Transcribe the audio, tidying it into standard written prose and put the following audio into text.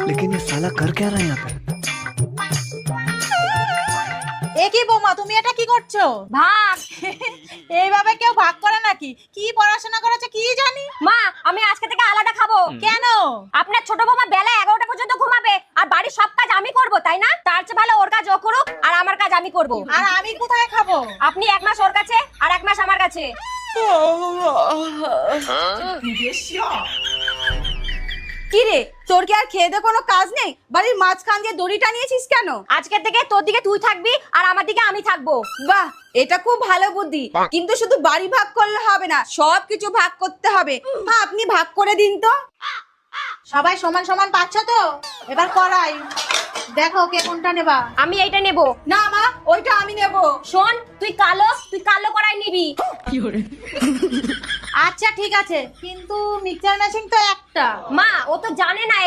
लेकिन ये साला कर क्या रहा है यहाँ पे? কি বৌমা তুমি এটা কি করছো? ভাগ। এইভাবে কেউ ভাগ করে নাকি? কি পড়াশোনা করেছে কি জানি? মা আমি আজকে থেকে আলাদা খাবো। কেন? আপনার ছোট বৌমা বেলা 11টা পর্যন্ত ঘুমাবে আর বাড়ির সব কাজ আমি করব, তাই না? তার চেয়ে ভালো ওর কাজ ও করুক আর আমার কাজ আমি করব। আর আমি কোথায় খাবো? আপনি এক মাস ওর কাছে আর এক মাস আমার কাছে। কি রে, তোর কি আর খেয়ে দে কোনো কাজ নেই? বাড়ির মাঝখান দিয়ে দড়িটা নিয়েছিস কেন? আজকে থেকে তোর দিকে তুই থাকবি আর আমার দিকে আমি থাকবো। বাহ, এটা খুব ভালো বুদ্ধি। কিন্তু শুধু বাড়ি ভাগ করলে হবে না, সব কিছু ভাগ করতে হবে। হ্যাঁ, আপনি ভাগ করে দিন তো। সবাই সমান সমান পাচ্ছ তো? এবার করাই দেখো কে কোনটা নেবা। আমি এইটা নেব। না মা, ওইটা আমি নেব। শোন, তুই কালো করাই নিবি। আচ্ছা ঠিক আছে, কিন্তু মিক্সচার মেশিন তো একটা। মা ও তো জানে না